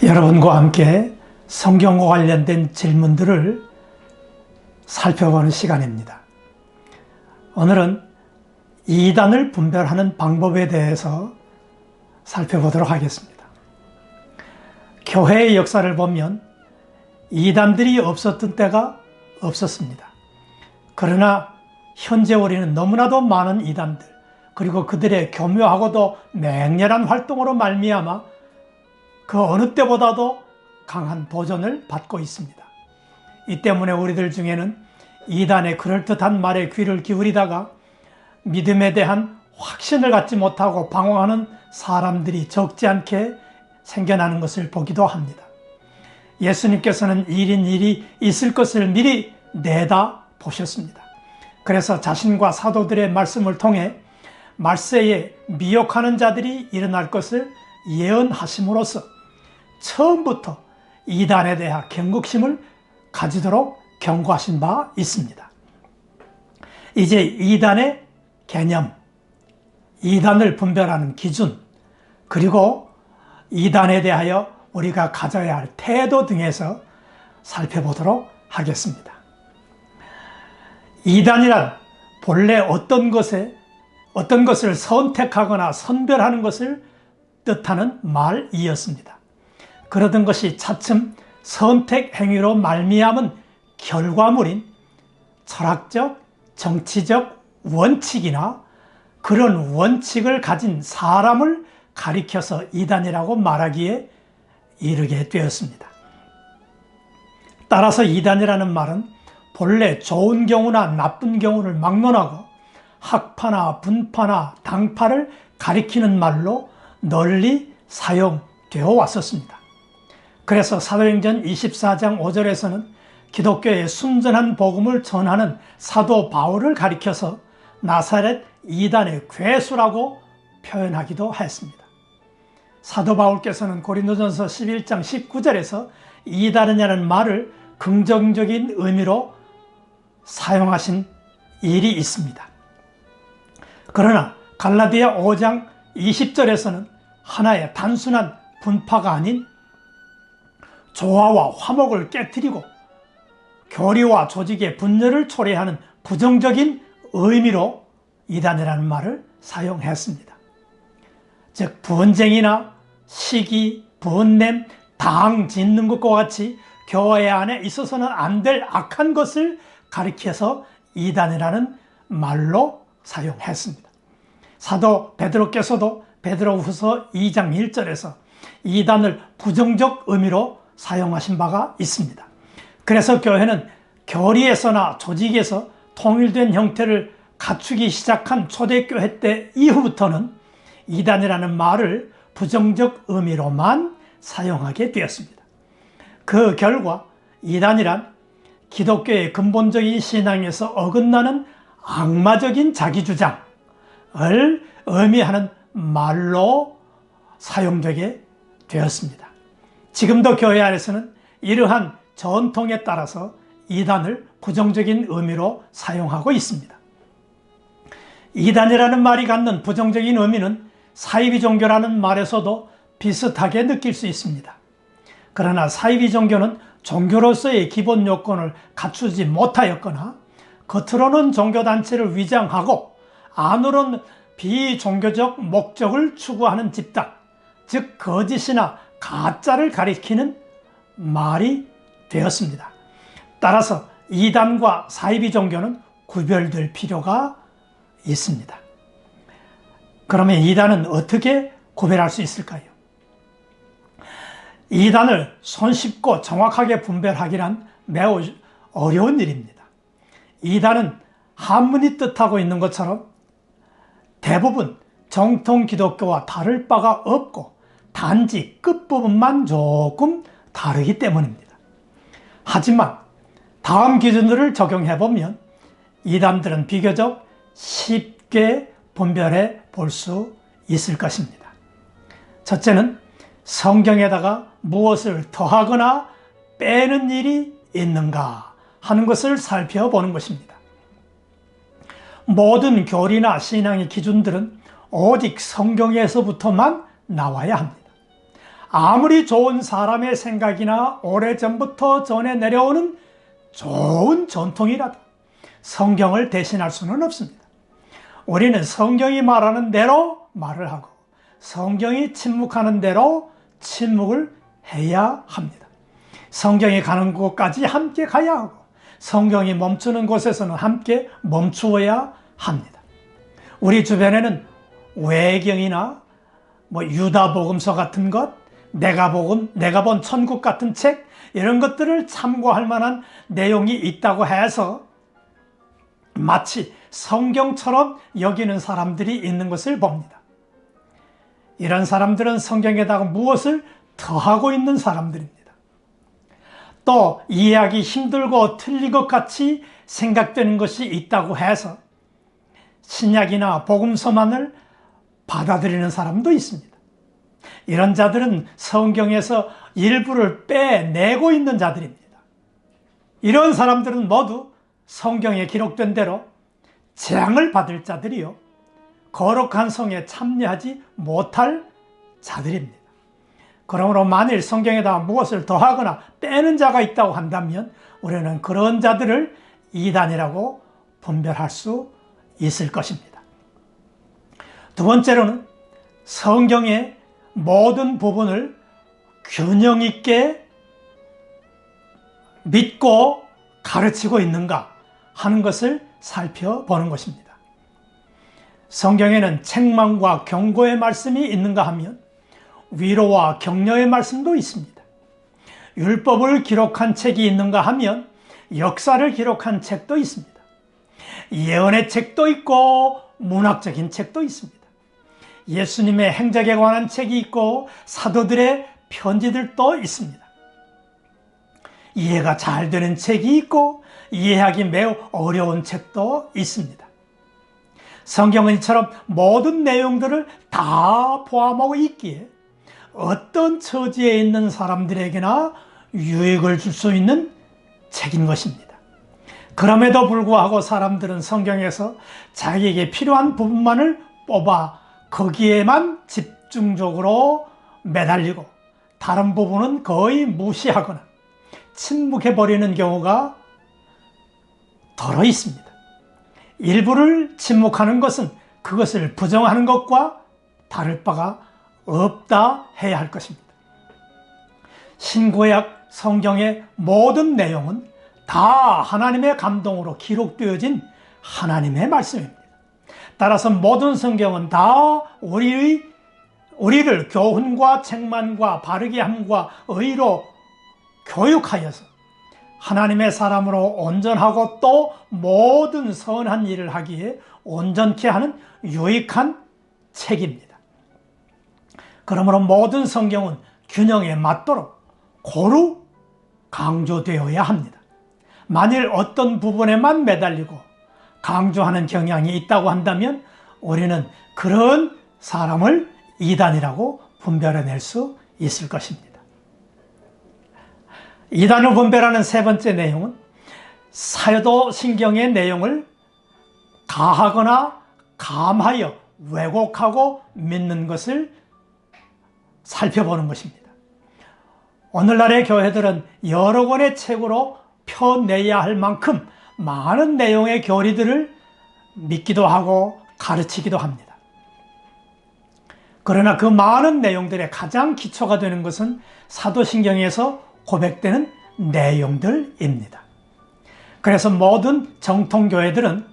여러분과 함께 성경과 관련된 질문들을 살펴보는 시간입니다. 오늘은 이단을 분별하는 방법에 대해서 살펴보도록 하겠습니다. 교회의 역사를 보면 이단들이 없었던 때가 없었습니다. 그러나 현재 우리는 너무나도 많은 이단들, 그리고 그들의 교묘하고도 맹렬한 활동으로 말미암아 그 어느 때보다도 강한 도전을 받고 있습니다. 이 때문에 우리들 중에는 이단의 그럴듯한 말에 귀를 기울이다가 믿음에 대한 확신을 갖지 못하고 방황하는 사람들이 적지 않게 생겨나는 것을 보기도 합니다. 예수님께서는 일이 있을 것을 미리 내다 보셨습니다. 그래서 자신과 사도들의 말씀을 통해 말세에 미혹하는 자들이 일어날 것을 예언하심으로써 처음부터 이단에 대한 경각심을 가지도록 경고하신 바 있습니다. 이제 이단의 개념, 이단을 분별하는 기준, 그리고 이단에 대하여 우리가 가져야 할 태도 등에서 살펴보도록 하겠습니다. 이단이란 본래 어떤 것을 선택하거나 선별하는 것을 뜻하는 말이었습니다. 그러던 것이 차츰 선택 행위로 말미암은 결과물인 철학적, 정치적 원칙이나 그런 원칙을 가진 사람을 가리켜서 이단이라고 말하기에 이르게 되었습니다. 따라서 이단이라는 말은 본래 좋은 경우나 나쁜 경우를 막론하고 학파나 분파나 당파를 가리키는 말로 널리 사용되어 왔었습니다. 그래서 사도행전 24장 5절에서는 기독교의 순전한 복음을 전하는 사도 바울을 가리켜서 나사렛 이단의 괴수라고 표현하기도 했습니다. 사도 바울께서는 고린도전서 11장 19절에서 이단이라는 말을 긍정적인 의미로 사용하신 일이 있습니다. 그러나 갈라디아 5장 20절에서는 하나의 단순한 분파가 아닌 조화와 화목을 깨트리고 교리와 조직의 분열을 초래하는 부정적인 의미로 이단이라는 말을 사용했습니다. 즉 분쟁이나 시기, 분냄, 당 짓는 것과 같이 교회 안에 있어서는 안 될 악한 것을 가리켜서 이단이라는 말로 사용했습니다. 사도 베드로께서도 베드로후서 2장 1절에서 이단을 부정적 의미로 사용하신 바가 있습니다. 그래서 교회는 교리에서나 조직에서 통일된 형태를 갖추기 시작한 초대교회 때 이후부터는 이단이라는 말을 부정적 의미로만 사용하게 되었습니다. 그 결과 이단이란 기독교의 근본적인 신앙에서 어긋나는 악마적인 자기주장을 의미하는 말로 사용되게 되었습니다. 지금도 교회 안에서는 이러한 전통에 따라서 이단을 부정적인 의미로 사용하고 있습니다. 이단이라는 말이 갖는 부정적인 의미는 사이비 종교라는 말에서도 비슷하게 느낄 수 있습니다. 그러나 사이비 종교는 종교로서의 기본 요건을 갖추지 못하였거나 겉으로는 종교단체를 위장하고 안으로는 비종교적 목적을 추구하는 집단, 즉 거짓이나 가짜를 가리키는 말이 되었습니다. 따라서 이단과 사이비 종교는 구별될 필요가 있습니다. 그러면 이단은 어떻게 구별할 수 있을까요? 이단을 손쉽고 정확하게 분별하기란 매우 어려운 일입니다. 이단은 한문이 뜻하고 있는 것처럼 대부분 정통 기독교와 다를 바가 없고 단지 끝부분만 조금 다르기 때문입니다. 하지만 다음 기준들을 적용해보면 이단들은 비교적 쉽게 분별해 볼 수 있을 것입니다. 첫째는 성경에다가 무엇을 더하거나 빼는 일이 있는가 하는 것을 살펴보는 것입니다. 모든 교리나 신앙의 기준들은 오직 성경에서부터만 나와야 합니다. 아무리 좋은 사람의 생각이나 오래전부터 전해 내려오는 좋은 전통이라도 성경을 대신할 수는 없습니다. 우리는 성경이 말하는 대로 말을 하고 성경이 침묵하는 대로 침묵을 해야 합니다. 성경이 가는 곳까지 함께 가야 하고 성경이 멈추는 곳에서는 함께 멈추어야 합니다. 우리 주변에는 외경이나 유다복음서 같은 것, 내가 본 천국 같은 책, 이런 것들을 참고할 만한 내용이 있다고 해서 마치 성경처럼 여기는 사람들이 있는 것을 봅니다. 이런 사람들은 성경에다가 무엇을 더하고 있는 사람들입니다. 또 이해하기 힘들고 틀린 것 같이 생각되는 것이 있다고 해서 신약이나 복음서만을 받아들이는 사람도 있습니다. 이런 자들은 성경에서 일부를 빼내고 있는 자들입니다. 이런 사람들은 모두 성경에 기록된 대로 재앙을 받을 자들이요, 거룩한 성에 참여하지 못할 자들입니다. 그러므로 만일 성경에다가 무엇을 더하거나 빼는 자가 있다고 한다면 우리는 그런 자들을 이단이라고 분별할 수 있을 것입니다. 두 번째로는 성경의 모든 부분을 균형 있게 믿고 가르치고 있는가 하는 것을 살펴보는 것입니다. 성경에는 책망과 경고의 말씀이 있는가 하면 위로와 격려의 말씀도 있습니다. 율법을 기록한 책이 있는가 하면 역사를 기록한 책도 있습니다. 예언의 책도 있고 문학적인 책도 있습니다. 예수님의 행적에 관한 책이 있고 사도들의 편지들도 있습니다. 이해가 잘 되는 책이 있고 이해하기 매우 어려운 책도 있습니다. 성경은 이처럼 모든 내용들을 다 포함하고 있기에 어떤 처지에 있는 사람들에게나 유익을 줄 수 있는 책인 것입니다. 그럼에도 불구하고 사람들은 성경에서 자기에게 필요한 부분만을 뽑아 거기에만 집중적으로 매달리고 다른 부분은 거의 무시하거나 침묵해버리는 경우가 덜어 있습니다. 일부를 침묵하는 것은 그것을 부정하는 것과 다를 바가 없다 해야 할 것입니다. 신구약 성경의 모든 내용은 다 하나님의 감동으로 기록되어진 하나님의 말씀입니다. 따라서 모든 성경은 다 우리를 교훈과 책망과 바르게 함과 의로 교육하여서 하나님의 사람으로 온전하고 또 모든 선한 일을 하기에 온전케 하는 유익한 책입니다. 그러므로 모든 성경은 균형에 맞도록 고루 강조되어야 합니다. 만일 어떤 부분에만 매달리고 강조하는 경향이 있다고 한다면 우리는 그런 사람을 이단이라고 분별해낼 수 있을 것입니다. 이단을 분별하는 세 번째 내용은 사도신경의 내용을 가하거나 감하여 왜곡하고 믿는 것을 살펴보는 것입니다. 오늘날의 교회들은 여러 권의 책으로 펴내야 할 만큼 많은 내용의 교리들을 믿기도 하고 가르치기도 합니다. 그러나 그 많은 내용들의 가장 기초가 되는 것은 사도신경에서 고백되는 내용들입니다. 그래서 모든 정통교회들은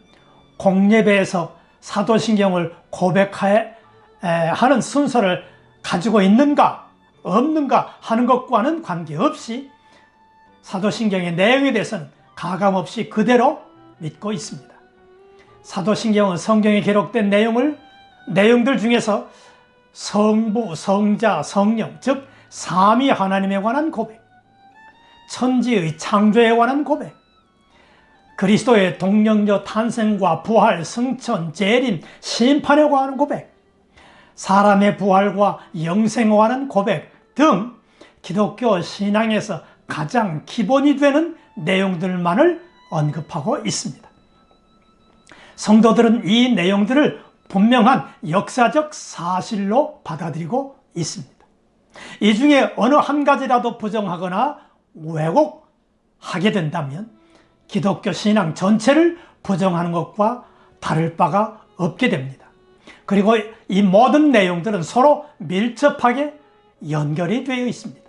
공예배에서 사도신경을 고백하는 순서를 가지고 있는가 없는가 하는 것과는 관계없이 사도신경의 내용에 대해서는 가감없이 그대로 믿고 있습니다. 사도신경은 성경에 기록된 내용들 중에서 성부, 성자, 성령, 즉 삼위 하나님에 관한 고백, 천지의 창조에 관한 고백, 그리스도의 동령녀 탄생과 부활, 승천, 재림, 심판에 관한 고백, 사람의 부활과 영생에 관한 고백 등 기독교 신앙에서 가장 기본이 되는 내용들만을 언급하고 있습니다. 성도들은 이 내용들을 분명한 역사적 사실로 받아들이고 있습니다. 이 중에 어느 한 가지라도 부정하거나 왜곡하게 된다면 기독교 신앙 전체를 부정하는 것과 다를 바가 없게 됩니다. 그리고 이 모든 내용들은 서로 밀접하게 연결이 되어 있습니다.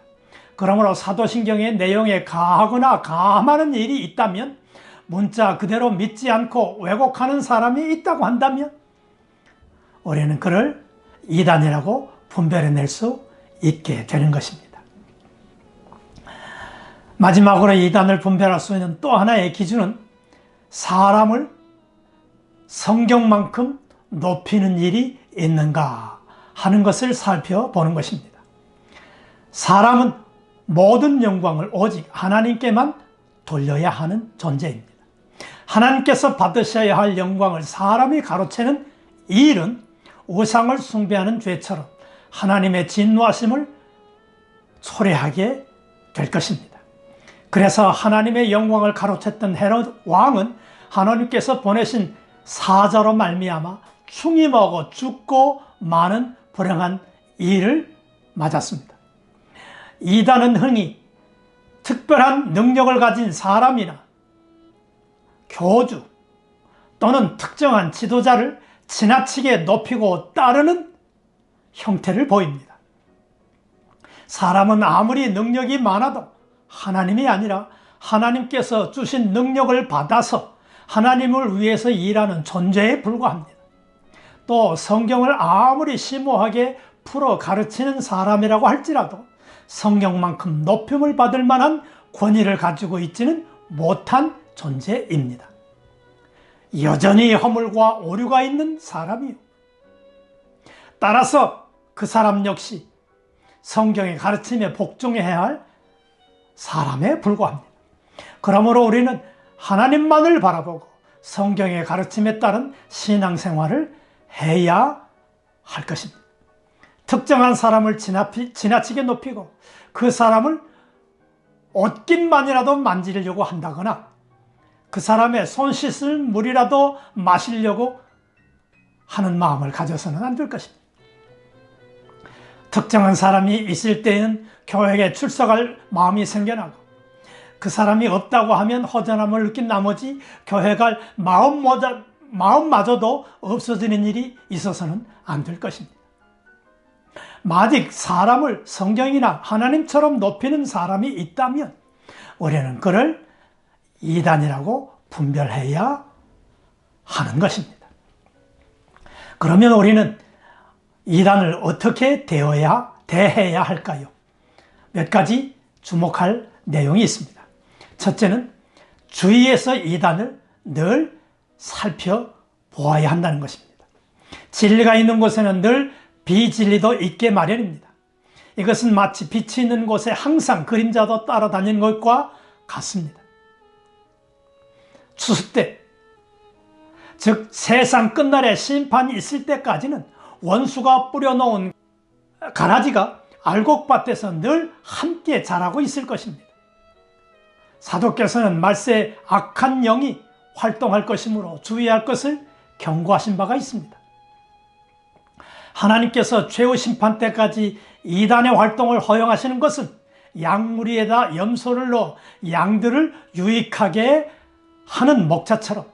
그러므로 사도신경의 내용에 가하거나 가함하는 일이 있다면, 문자 그대로 믿지 않고 왜곡하는 사람이 있다고 한다면 우리는 그를 이단이라고 분별해낼 수 있게 되는 것입니다. 마지막으로 이단을 분별할 수 있는 또 하나의 기준은 사람을 성경만큼 높이는 일이 있는가 하는 것을 살펴보는 것입니다. 사람은 모든 영광을 오직 하나님께만 돌려야 하는 존재입니다. 하나님께서 받으셔야 할 영광을 사람이 가로채는 이 일은 우상을 숭배하는 죄처럼 하나님의 진노하심을 초래하게 될 것입니다. 그래서 하나님의 영광을 가로챘던 헤롯 왕은 하나님께서 보내신 사자로 말미암아 충임하고 죽고 많은 불행한 일을 맞았습니다. 이단은 흔히 특별한 능력을 가진 사람이나 교주 또는 특정한 지도자를 지나치게 높이고 따르는 형태를 보입니다. 사람은 아무리 능력이 많아도 하나님이 아니라 하나님께서 주신 능력을 받아서 하나님을 위해서 일하는 존재에 불과합니다. 또 성경을 아무리 심오하게 풀어 가르치는 사람이라고 할지라도 성경만큼 높임을 받을 만한 권위를 가지고 있지는 못한 존재입니다. 여전히 허물과 오류가 있는 사람이요. 따라서 그 사람 역시 성경의 가르침에 복종해야 할 사람에 불과합니다. 그러므로 우리는 하나님만을 바라보고 성경의 가르침에 따른 신앙생활을 해야 할 것입니다. 특정한 사람을 지나치게 높이고 그 사람을 옷깃만이라도 만지려고 한다거나 그 사람의 손 씻을 물이라도 마시려고 하는 마음을 가져서는 안 될 것입니다. 특정한 사람이 있을 때는 교회에 출석할 마음이 생겨나고 그 사람이 없다고 하면 허전함을 느낀 나머지 교회 갈 마음마저도 없어지는 일이 있어서는 안 될 것입니다. 만약 사람을 성경이나 하나님처럼 높이는 사람이 있다면 우리는 그를 이단이라고 분별해야 하는 것입니다. 그러면 우리는 이단을 어떻게 대해야 할까요? 몇 가지 주목할 내용이 있습니다. 첫째는 주위에서 이단을 늘 살펴보아야 한다는 것입니다. 진리가 있는 곳에는 늘 비진리도 있게 마련입니다. 이것은 마치 빛이 있는 곳에 항상 그림자도 따라다니는 것과 같습니다. 추수 때, 즉 세상 끝날에 심판이 있을 때까지는 원수가 뿌려놓은 가라지가 알곡밭에서 늘 함께 자라고 있을 것입니다. 사도께서는 말세에 악한 영이 활동할 것이므로 주의할 것을 경고하신 바가 있습니다. 하나님께서 최후 심판 때까지 이단의 활동을 허용하시는 것은 양무리에다 염소를 넣어 양들을 유익하게 하는 목자처럼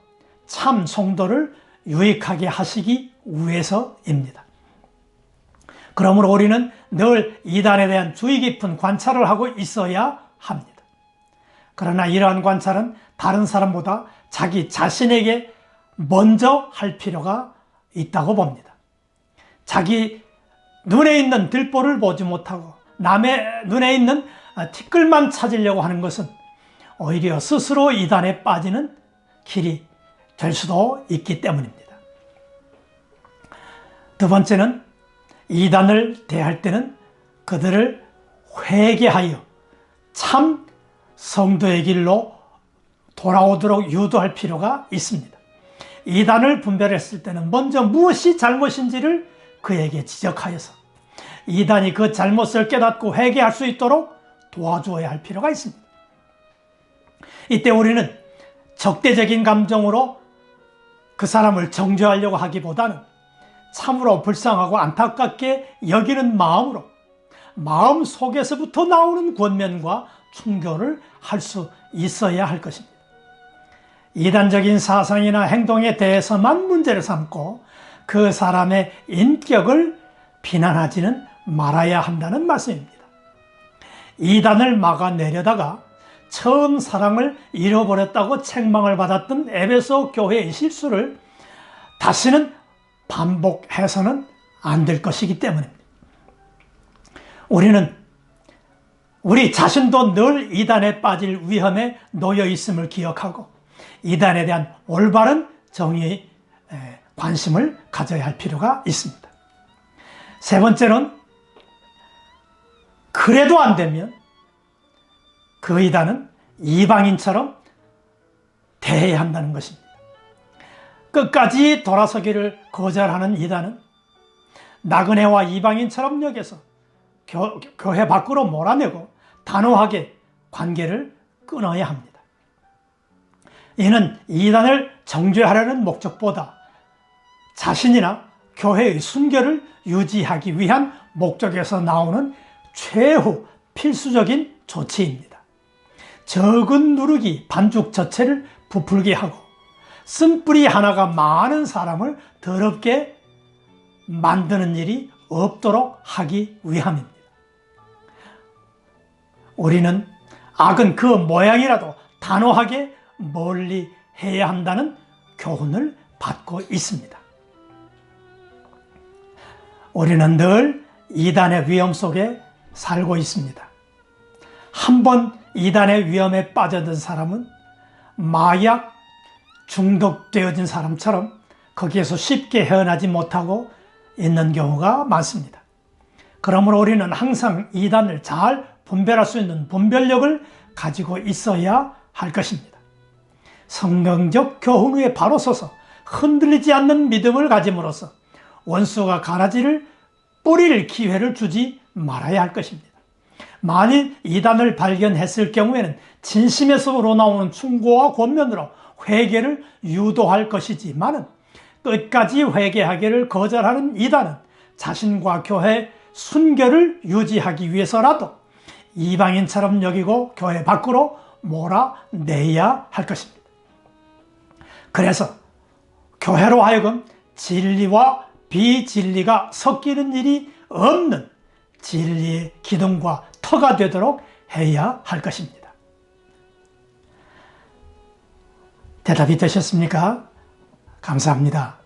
참 성도를 유익하게 하시기 위해서입니다. 그러므로 우리는 늘 이단에 대한 주의 깊은 관찰을 하고 있어야 합니다. 그러나 이러한 관찰은 다른 사람보다 자기 자신에게 먼저 할 필요가 있다고 봅니다. 자기 눈에 있는 들보를 보지 못하고 남의 눈에 있는 티끌만 찾으려고 하는 것은 오히려 스스로 이단에 빠지는 길이 될 수도 있기 때문입니다. 두 번째는 이단을 대할 때는 그들을 회개하여 참 성도의 길로 돌아오도록 유도할 필요가 있습니다. 이단을 분별했을 때는 먼저 무엇이 잘못인지를 그에게 지적하여서 이단이 그 잘못을 깨닫고 회개할 수 있도록 도와주어야 할 필요가 있습니다. 이때 우리는 적대적인 감정으로 그 사람을 정죄하려고 하기보다는 참으로 불쌍하고 안타깝게 여기는 마음으로 마음 속에서부터 나오는 권면과 충고를 할 수 있어야 할 것입니다. 이단적인 사상이나 행동에 대해서만 문제를 삼고 그 사람의 인격을 비난하지는 말아야 한다는 말씀입니다. 이단을 막아내려다가 처음 사랑을 잃어버렸다고 책망을 받았던 에베소 교회의 실수를 다시는 반복해서는 안 될 것이기 때문입니다. 우리는 우리 자신도 늘 이단에 빠질 위험에 놓여 있음을 기억하고 이단에 대한 올바른 정의에 관심을 가져야 할 필요가 있습니다. 세 번째는 그래도 안 되면 그 이단은 이방인처럼 대해야 한다는 것입니다. 끝까지 돌아서기를 거절하는 이단은 나그네와 이방인처럼 여겨서 교회 밖으로 몰아내고 단호하게 관계를 끊어야 합니다. 이는 이단을 정죄하려는 목적보다 자신이나 교회의 순결을 유지하기 위한 목적에서 나오는 최후 필수적인 조치입니다. 적은 누룩이 반죽 전체를 부풀게 하고 쓴뿌리 하나가 많은 사람을 더럽게 만드는 일이 없도록 하기 위함입니다. 우리는 악은 그 모양이라도 단호하게 멀리 해야 한다는 교훈을 받고 있습니다. 우리는 늘 이단의 위험 속에 살고 있습니다. 한번 이단의 위험에 빠져든 사람은 마약 중독되어진 사람처럼 거기에서 쉽게 헤어나지 못하고 있는 경우가 많습니다. 그러므로 우리는 항상 이단을 잘 분별할 수 있는 분별력을 가지고 있어야 할 것입니다. 성경적 교훈 위에 바로 서서 흔들리지 않는 믿음을 가짐으로써 원수가 가라지를 뿌릴 기회를 주지 말아야 할 것입니다. 만일 이단을 발견했을 경우에는 진심에서 우러나오는 충고와 권면으로 회개를 유도할 것이지만 끝까지 회개하기를 거절하는 이단은 자신과 교회의 순결을 유지하기 위해서라도 이방인처럼 여기고 교회 밖으로 몰아내야 할 것입니다. 그래서 교회로 하여금 진리와 비진리가 섞이는 일이 없는 진리의 기둥과 터가 되도록 해야 할 것입니다. 대답이 되셨습니까? 감사합니다.